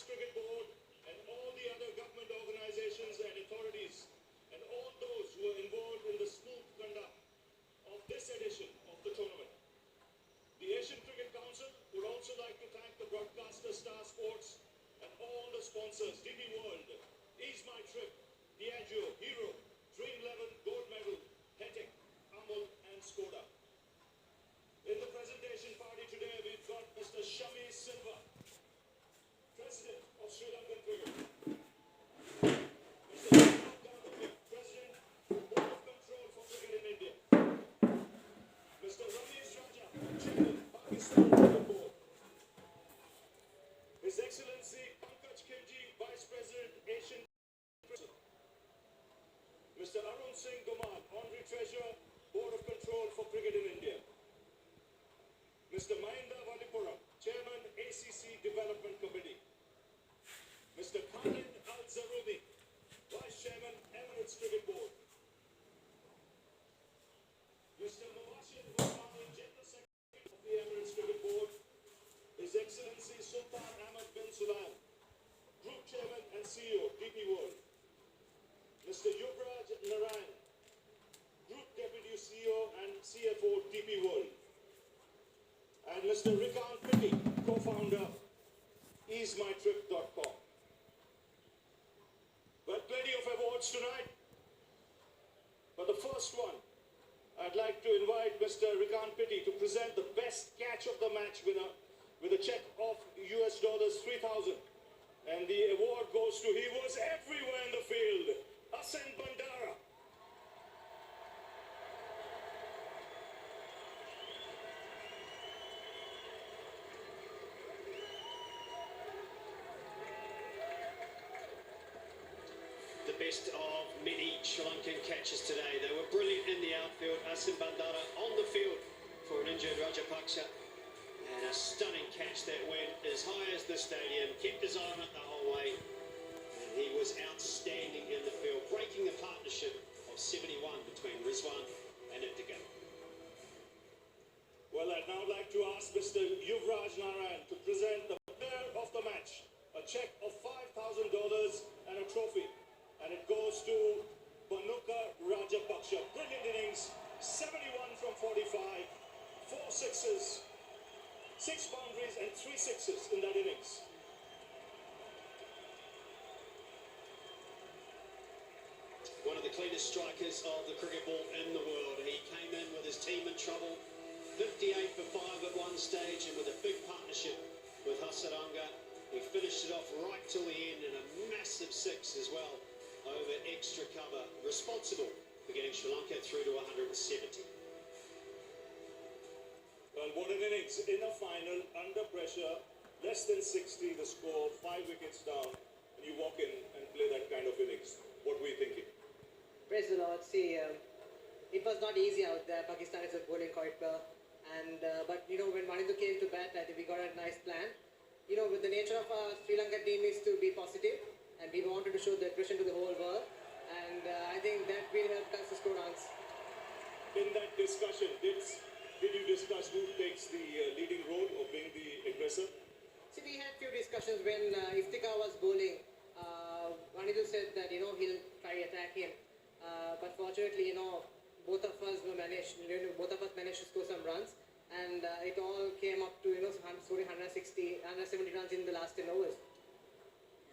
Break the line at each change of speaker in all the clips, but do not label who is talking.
Cricket Board and all the other government organizations and authorities and all those who are involved in the smooth conduct of this edition of the tournament. The Asian Cricket Council would also like to thank the broadcaster Star Sports and all the sponsors, DP World, Ease My Trip, Diageo, Hero, Dream11, Gold Medal, Hetek, Amul and Skoda. In the presentation party today, we've got Mr. Shami Silva, President of Sri Lankan Cricket. Mr. President, Board of Control for Cricket in India. Mr. Ramesh Raja, Chairman, Pakistan Cricket Board. His Excellency Pankaj Khilji, Vice President, Asian Cricket. Mr. Arun Singh Gumar, Honorary Treasurer, Board of Control for Cricket in India. Mr. Mahinda Valipura, Chairman, ACC Development Committee. Mr. Khalid Al-Zaroubi, Vice Chairman, Emirates Cricket Board. Mr. Mubashir Rahman, General Secretary of the Emirates Cricket Board. His Excellency Sultan Ahmad bin Sulayman, Group Chairman and CEO, DP World. Mr. Yuvraj Narayan, Group Deputy CEO and CFO, DP World. And Mr. Rikant Pitti, co-founder, easemytrip.com. Well, plenty of awards tonight. But the first one, I'd like to invite Mr. Rikant Pitti to present the best catch of the match winner with a check of US dollars 3,000. And the award goes to, he was everywhere in the field, Asen Bandara.
The best of many Sri Lankan catches today. They were brilliant in the outfield. Asim Bandara on the field for an injured Rajapaksa. And a stunning catch that went as high as the stadium, kept his eye on it the whole way. And he was outstanding in the field, breaking the partnership of 71 between Rizwan and Iftikhar.
Well, I'd now like to ask Mr. Yuvraj Narayan to present the player of the match, a check of $5,000 and a trophy. And it goes to Banuka Rajapaksa. Brilliant innings, 71 from 45, 4 sixes, 6 boundaries and 3 sixes in that innings.
One of the cleanest strikers of the cricket ball in the world. He came in with his team in trouble, 58 for 5 at one stage, and with a big partnership with Hasaranga, he finished it off right till the end in a massive 6 as well, over extra cover, responsible for getting Sri Lanka through to 170.
Well, what an innings in a final, under pressure, less than 60 the score, 5 wickets down, and you walk in and play that kind of innings. What were you thinking?
Praise the Lord. See, it was not easy out there. Pakistan is a bowling quite well, and but you know, when Manindu came to bat, I think we got a nice plan. You know, with the nature of our Sri Lankan team is to be positive, and we wanted to show the aggression to the whole world, and I think that will help us to score runs.
In that discussion, did you discuss who takes the leading role of being the aggressor?
See, we had few discussions when Iftikhar was bowling. Manindu said that he'll try attack him, but fortunately, both of us managed. Both of us managed to score some runs, and it all came up to scoring 170 runs in the last 10 overs.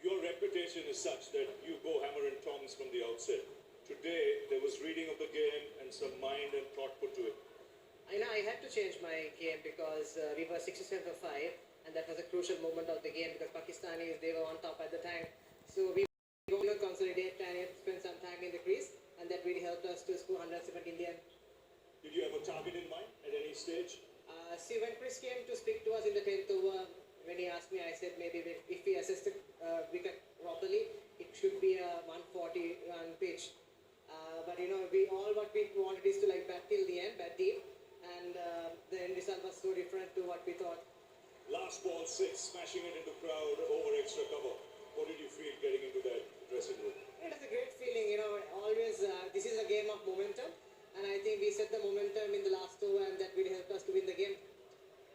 Your reputation is such that you go hammer and tongs from the outset. Today, there was reading of the game and some mind and thought put to it.
I had to change my game because we were 67 for 5, and that was a crucial moment of the game because Pakistanis, they were on top at the time. So we were going to consolidate and spend some time in the crease, and that really helped us to score 170 in the end.
Did you have a target in mind at any stage?
See, when Chris came to speak to us in the 10th over, when he asked me, I said maybe if we assess the wicket properly, it should be a 140 run pitch. But what we wanted is to bat till the end, bat deep. And the end result was so different to what we thought.
Last ball 6, smashing it into crowd over extra cover. What did you feel getting into that dressing room?
It was a great feeling, always this is a game of momentum, and I think we set the momentum in the last over, and that really helped us to win the game.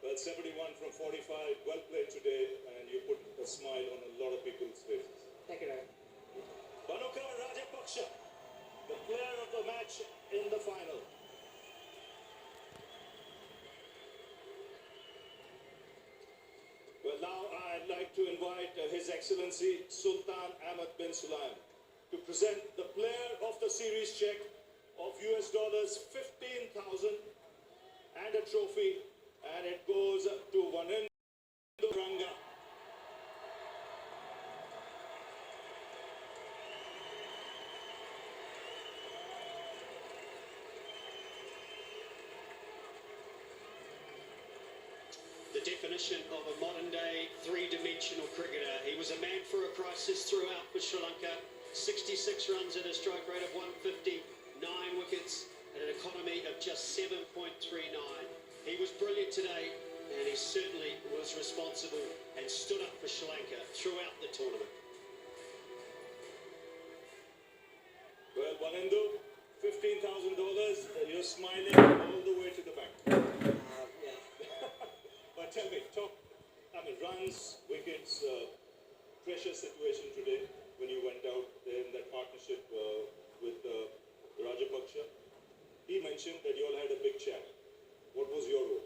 Well, 71 from 45, well played today, and you put a smile on a lot of invite His Excellency Sultan Ahmed bin Sulaim to present the player of the series check of $15,000 and a trophy, and it goes to Ranga.
The definition of a modern-day three-dimensional cricketer. He was a man for a crisis throughout for Sri Lanka. 66 runs at a strike rate of 150, 9 wickets at an economy of just 7.39. He was brilliant today, and he certainly was responsible and stood up for Sri Lanka throughout the tournament.
Well, Wanendu, $15,000. You're smiling all the way to the bank.
Yeah.
But tell me, runs, wickets, precious situation today when you went out there in that partnership with Rajapaksa. He mentioned that you all had a big chat. What was your role?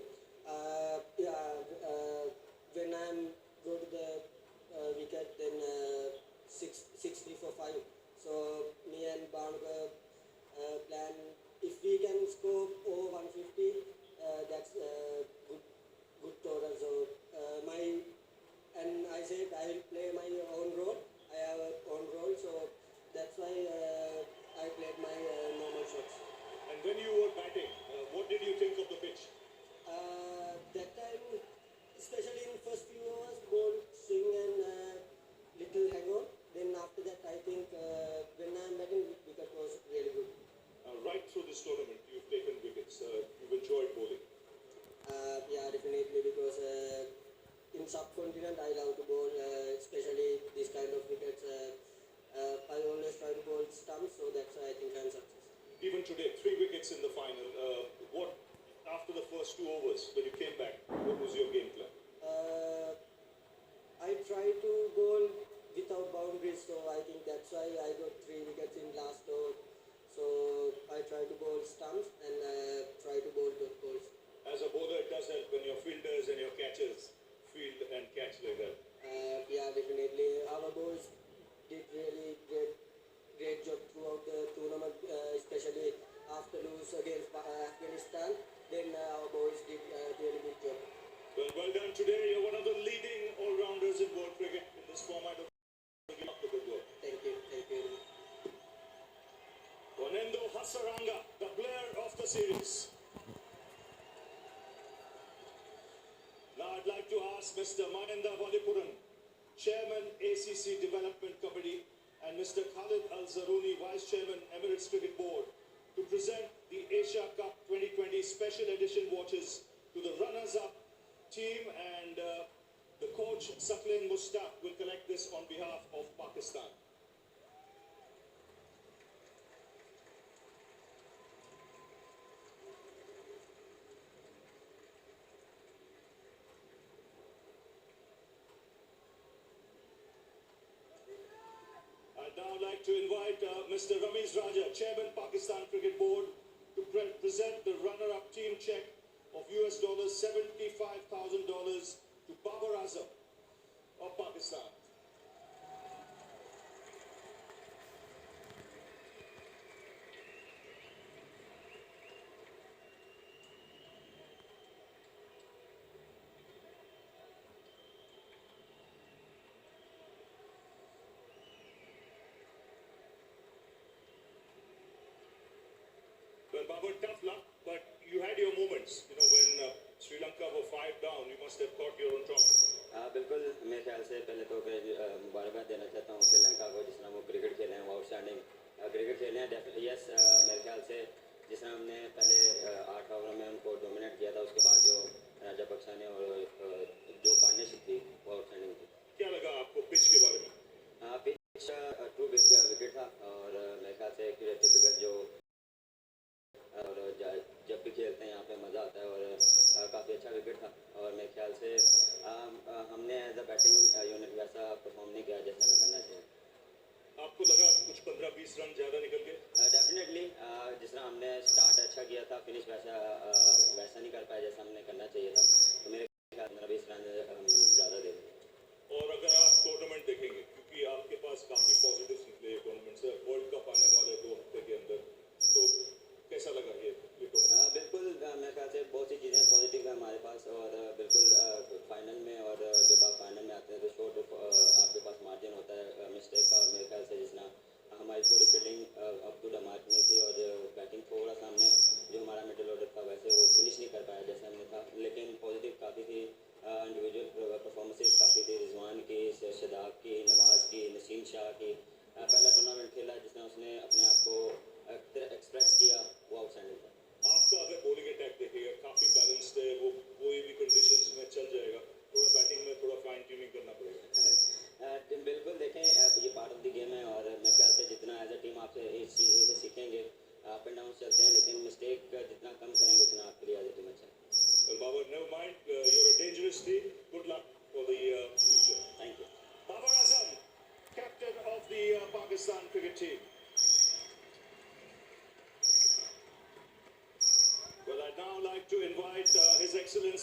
When I go to the wicket, then 6-3-4-5. So me and Barnaga plan, if we can score over 150, that's good total. So I said I will play my own role. I have a own role, so that's why I played my normal shots.
And when you were batting, what did you think of the pitch?
That time, especially in first few hours, ball swing and little hang on. Then after that, I think when I'm batting, wicket was really good.
Right through this tournament, you've taken wickets. You've enjoyed bowling.
Yeah, definitely, because in subcontinent I love to bowl, especially this kind of wickets. I always try to bowl stumps, so that's why I think I'm success.
Even today, 3 wickets in the final. After the first 2 overs, when you came back, what was your game plan?
I try to bowl without boundaries, so I think that's why I got 3 wickets in last over. So I try to bowl stumps and try to bowl dot balls.
As a bowler, it does help when your fielders and your catchers field and catch like that.
Yeah, definitely. Our bowls did really great job throughout the tournament, especially after lose against Afghanistan. Then our boys did a really good job.
Well done today. You're one of the leading all-rounders in world cricket in this format of the game. Good work.
Thank you.
Wanendu Hasaranga, the player of the series. Now I'd like to ask Mr. Mahinda Valipuran, Chairman ACC Development Committee, and Mr. Khalid Al-Zaruni, Vice Chairman Emirates Cricket Board, to present the Asia Cup 2020 Special Edition watches to the runners-up team, and the coach Saqlain Mushtaq will collect this on behalf of Pakistan. I'd now like to invite Mr. Ramiz Raja, Chairman Pakistan Cricket Board, to present the runner-up team check of $75,000 to Babar Azam of Pakistan. Well, Babar, tough luck, but you had your moments. When Sri Lanka were 5 down, you must have caught your own trump.
बिल्कुल मेरे ख्याल से पहले तो मुबारकबाद देना चाहता हूँ श्रीलंका को, जिस तरह वो क्रिकेट खेले हैं, वो आउटस्टैंडिंग क्रिकेट खेले हैं। डेफिनेटली यस, मेरे ख्याल से जिस तरह हमने पहले 8 ओवर में उनको डोमिनेट किया था, उसके बाद जो राजापक्सा ने और जो पार्टनरशिप थी वो आउटस्टैंडिंग थी।
क्या लगा आपको पिच के बारे में?
पिच 2 विकेट था और मेरे ख्याल से टिपिकल जो और जब भी खेलते हैं यहाँ पे मज़ा आता है और काफ़ी अच्छा विकेट था। और मेरे ख्याल से हमने एज अ बैटिंग यूनिट वैसा परफॉर्म नहीं किया जैसे हमें करना चाहिए।
आपको लगा कुछ 15-20 रन ज़्यादा निकल गए?
डेफिनेटली जिस तरह हमने स्टार्ट अच्छा किया था, फिनिश वैसा नहीं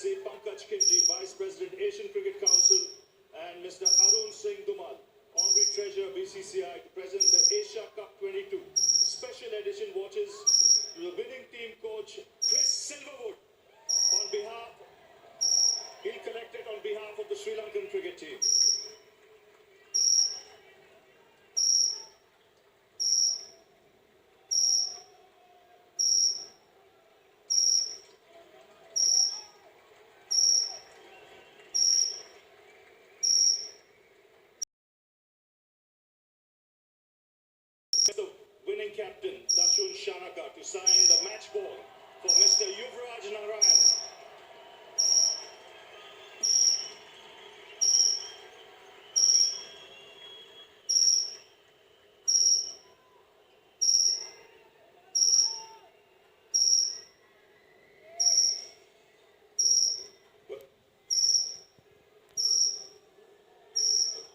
Excellency Pankaj Kimji, Vice President, Asian Cricket Council, and Mr. Arun Singh Dumal, Honorary Treasurer, BCCI, to present the Asia Cup 22 Special Edition watches to the winning team coach, Chris Silverwood. He'll collect it on behalf of the Sri Lankan cricket team. The winning captain, Dashun Shanaka, to sign the match ball for Mr. Yuvraj Narayan.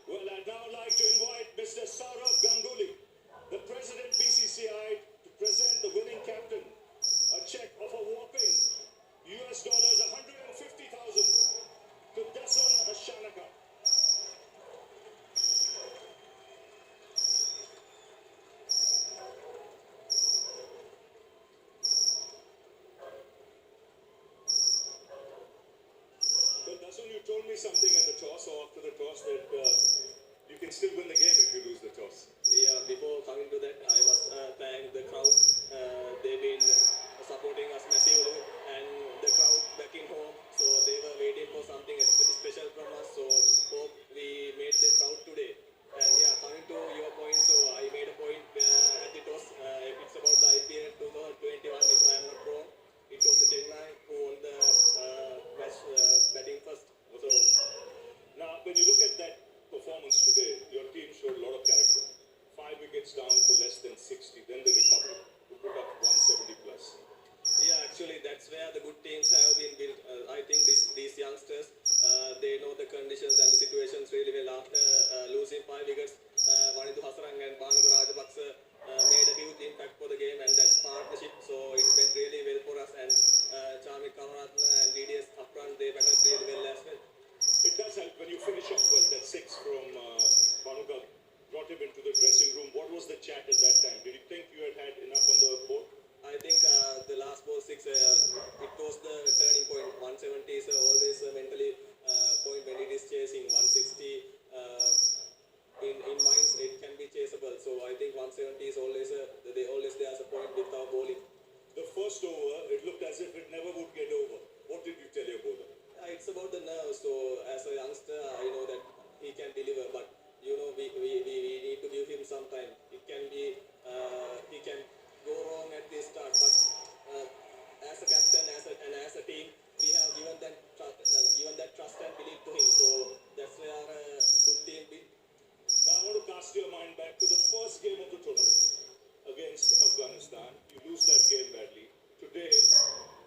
Well, I'd now like to invite Mr. Saurav Ganguly, the President BCCI, to present the winning captain a check of a whopping $150,000 to Dasun Shanaka. Well, Dasun, you told me something at the toss or after the toss that you can still win the game if you lose the toss.
Yeah, before coming to that, I must thank the crowd. They've been supporting us massively, and the crowd back in home, so they were waiting for something special from us. So hope we made them proud today. And yeah, coming to your point, so I made a point at the toss. It's about the IPL 2021, if I am not wrong. It was the Chennai who won the match batting first. So
Now, when you look at that performance today, your team showed a lot of character. 5 wickets down for less than 60, then the recovery to put up 170 plus.
yeah, actually that's where the good teams have been built. I think these youngsters, they know the conditions and the situations really well. After losing 5 wickets, Wanidhu Hasarang and Banaka Rajapaksa made a huge impact for the game and that partnership. So it went really well for us. And Charmik Kamaratna and DDS up front, they batted really well as well.
It does help when you finish off well. That 6 from Banuka brought him into the dressing room. What was the chat at that time? Did you think you had enough on the board?
I think the last ball 6, it was the turning point. 170 is always mentally point when it is chasing 160. In minds, it can be chaseable. So I think 170 is always there's a point with our bowling.
The first over, it looked as if it never would get over. What did you tell your bowler?
It's about the nerves. So as a youngster, I know that he can deliver, but you know we need to give him some time. It can be he can go wrong at the start, but as a captain, as a team, we have given that trust and belief to him. So that's where a good team be.
Now I want to cast your mind back to the first game of the tournament against Afghanistan. You lose that game badly. Today,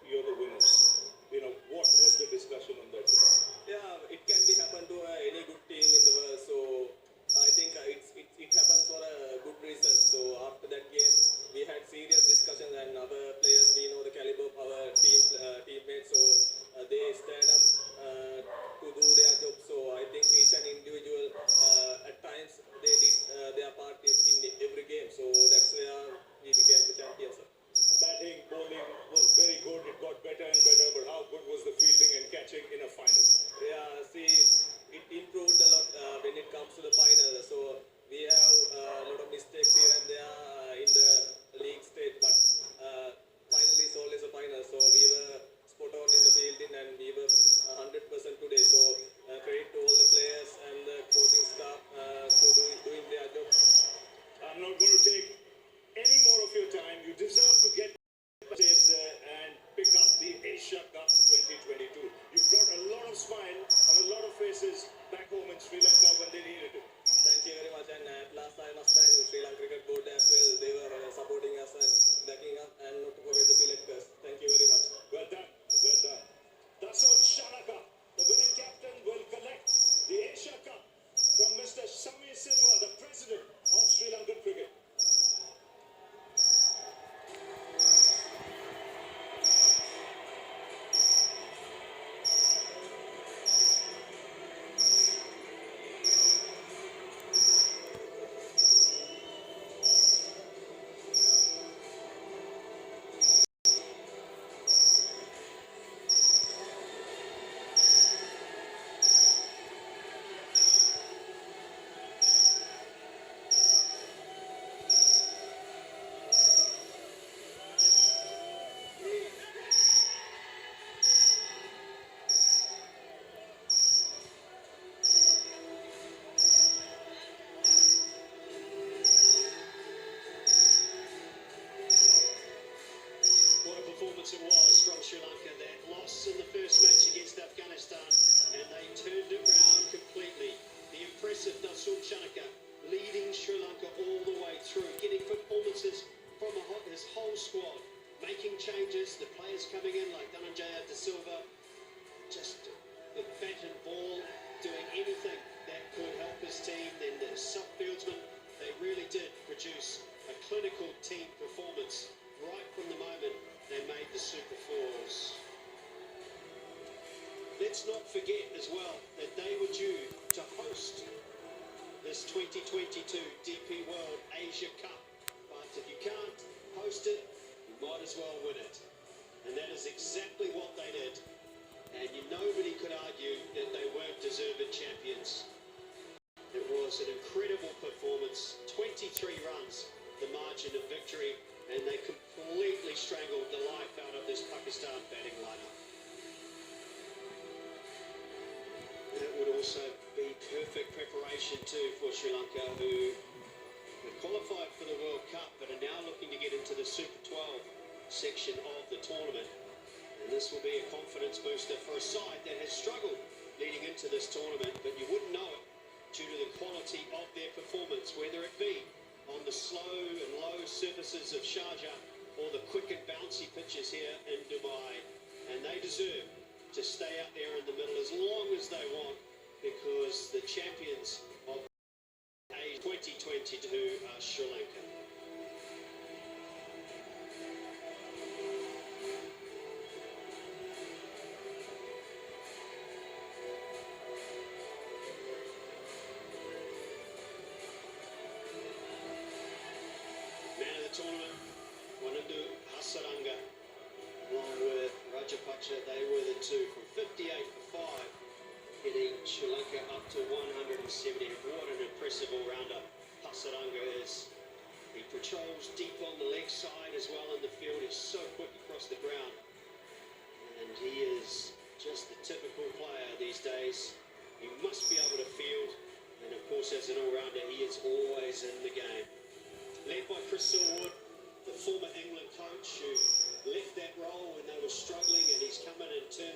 you're the winners. You know, what was the discussion on that?
Yeah, it can be happen to any good team in the world. So I think it happens for a good reason. So after that game, we had serious discussions and other players, we know the caliber of our teammates. So they stand up to do their job. So I think each and individual at times they did their part in every game. So that's where we became the champions.
Batting, bowling was very good. It got better and better. But how good was the fielding and catching in a final?
Yeah, see, it improved a lot when it comes to the final. So we have a lot of mistakes here and there in the league stage, but finally it's always a final. So we were spot on in the fielding and we were 100% today. So credit to all the players and the coaching staff to doing their job.
I'm not going to take any more of your time. You deserve to get stage there and pick up the Asia Cup 2022. You brought a lot of smile on a lot of faces back home in Sri Lanka when they needed it.
Thank you very much. And at last I must thank the Sri Lanka Cricket Board as well. They were supporting us and backing up, and not to forget the selectors. Thank you very much.
Well done. Well done. Dasun Shanaka, the winning captain, will collect the Asia Cup from Mr. Samir Silva, the president of Sri Lankan cricket.
let's not forget as well that they were due to host this 2022 DP World Asia Cup. But if you can't host it, you might as well win it. And that is exactly what they did. And nobody could argue that they weren't deserved champions. It was an incredible performance, 23 runs, the margin of victory, and they completely strangled the life out of this Pakistan batting lineup. That would also be perfect preparation too for Sri Lanka, who had qualified for the World Cup but are now looking to get into the Super 12 section of the tournament. And this will be a confidence booster for a side that has struggled leading into this tournament, but you wouldn't know it due to the quality of their performance, whether it be on the slow and low surfaces of Sharjah or the quick and bouncy pitches here in Dubai. And they deserve to stay out there in the middle as long as they want, because the champions of 2022 are Sri Lanka. Tournament, Wanandu Hasaranga, along with Rajapaksa, they were the two from 58 for 5, getting Sri Lanka up to 170. What an impressive all-rounder Hasaranga is. He patrols deep on the leg side as well in the field. He's so quick across the ground, and he is just the typical player these days. You must be able to field, and of course as an all-rounder he is always in the game. Led by Chris Silverwood, the former England coach who left that role when they were struggling, and he's come in and turned